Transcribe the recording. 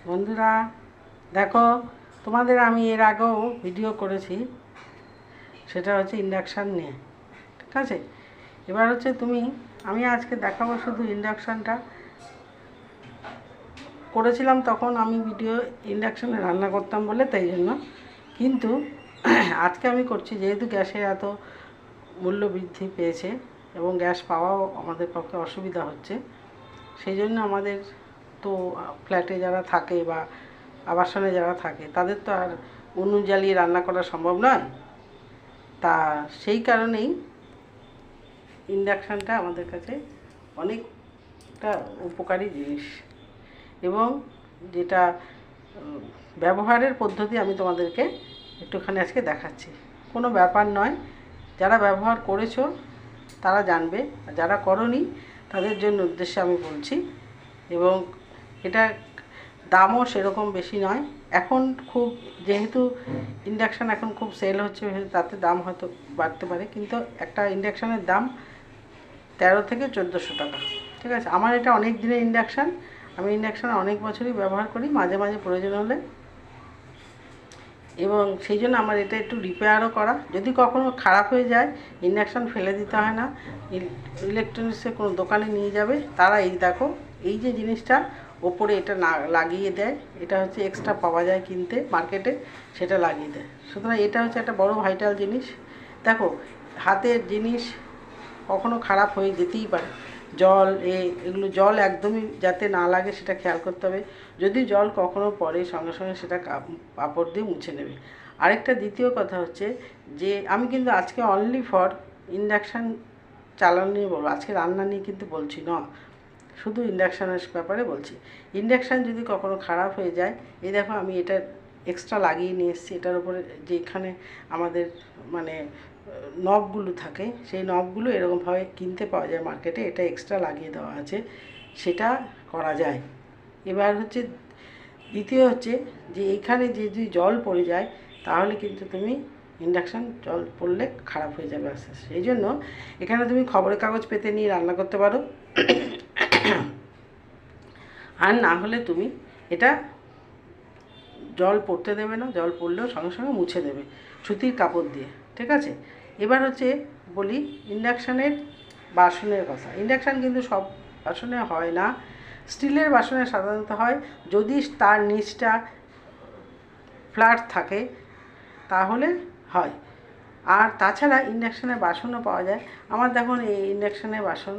বন্ধুরা দেখো, তোমাদের আমি এর আগেও ভিডিও করেছি, সেটা হচ্ছে ইন্ডাকশান নিয়ে। ঠিক আছে, এবার হচ্ছে আমি আজকে দেখাবো শুধু ইন্ডাকশানটা। করেছিলাম তখন আমি ভিডিও ইন্ডাকশানে রান্না করতাম বলে, তাই জন্য। কিন্তু আজকে আমি করছি যেহেতু গ্যাসের এত মূল্য বৃদ্ধি পেয়েছে এবং গ্যাস পাওয়াও আমাদের পক্ষে অসুবিধা হচ্ছে, সেই জন্য আমাদের তো ফ্ল্যাটে যারা থাকে বা আবাসনে যারা থাকে তাদের তো আর উনুন জ্বালিয়ে রান্না করা সম্ভব নয়। তা সেই কারণেই ইন্ডাকশানটা আমাদের কাছে অনেকটা উপকারী জিনিস, এবং যেটা ব্যবহারের পদ্ধতি আমি তোমাদেরকে একটুখানি আজকে দেখাচ্ছি। কোনো ব্যাপার নয়, যারা ব্যবহার করেছো তারা জানবে, আর যারা করনি তাদের জন্য উদ্দেশ্যে আমি বলছি। এবং এটা দামও সেরকম বেশি নয়। এখন খুব যেহেতু ইন্ডাকশান এখন খুব সেল হচ্ছে, তাতে দাম হয়তো বাড়তে পারে, কিন্তু একটা ইন্ডাকশানের দাম 13 থেকে 1400 টাকা। ঠিক আছে, আমার এটা অনেক দিনের ইন্ডাকশান, আমি ইন্ডাকশান অনেক বছরই ব্যবহার করি, মাঝে মাঝে প্রয়োজন হলে। এবং সেই জন্য আমার এটা একটু রিপেয়ারও করা, যদি কখনো খারাপ হয়ে যায় ইন্ডাকশান ফেলে দিতে হয় না, ইলেকট্রনিক্সের কোনো দোকানে নিয়ে যাবে, তারা এই দেখো এই যে জিনিসটা ওপরে এটা না লাগিয়ে দেয়, এটা হচ্ছে এক্সট্রা পাওয়া যায় কিনতে মার্কেটে, সেটা লাগিয়ে দেয়। সুতরাং এটা হচ্ছে একটা বড় ভাইটাল জিনিস। দেখো, হাতের জিনিস কখনো খারাপ হয়ে যেতেই পারে, জল এগুলো জল একদমই যাতে না লাগে সেটা খেয়াল করতে হবে। যদি জল কখনো পড়ে সঙ্গে সঙ্গে সেটা কাপড় দিয়ে মুছে নেবে। আরেকটা দ্বিতীয় কথা হচ্ছে যে আমি কিন্তু আজকে অনলি ফর ইন্ডাকশান চালানো নিয়ে বলবো, আজকে রান্না নিয়ে কিন্তু বলছি না, শুধু ইন্ডাকশানের ব্যাপারে বলছি। ইন্ডাকশান যদি কখনো খারাপ হয়ে যায়, এই দেখো আমি এটা এক্সট্রা লাগিয়ে নিয়ে এসেছি, এটার উপরে যেখানে আমাদের মানে নবগুলো থাকে, সেই নবগুলো এরকমভাবে কিনতে পাওয়া যায় মার্কেটে, এটা এক্সট্রা লাগিয়ে দেওয়া আছে, সেটা করা যায়। এবার হচ্ছে দ্বিতীয় হচ্ছে যে এখানে যদি জল পড়ে যায় তাহলে কিন্তু তুমি ইন্ডাকশান জল পড়লে খারাপ হয়ে যাবে আস্তে আস্তে। সেই জন্য এখানে তুমি খবরের কাগজ পেতে নিয়ে রান্না করতে পারো, আর না হলে তুমি এটা জল পড়তে দেবে না, জল পড়লেও সঙ্গে সঙ্গে মুছে দেবে সুতির কাপড় দিয়ে। ঠিক আছে, এবার হচ্ছে বলি ইন্ডাকশানের বাসনের কথা। ইন্ডাকশান কিন্তু সব বাসনে হয় না, স্টিলের বাসনে সাধারণত হয়, যদি তার নিচটা ফ্ল্যাট থাকে তাহলে হয়। আর তাছাড়া ইন্ডাকশানের বাসনও পাওয়া যায়। আমার দেখুন এই ইন্ডাকশানের বাসন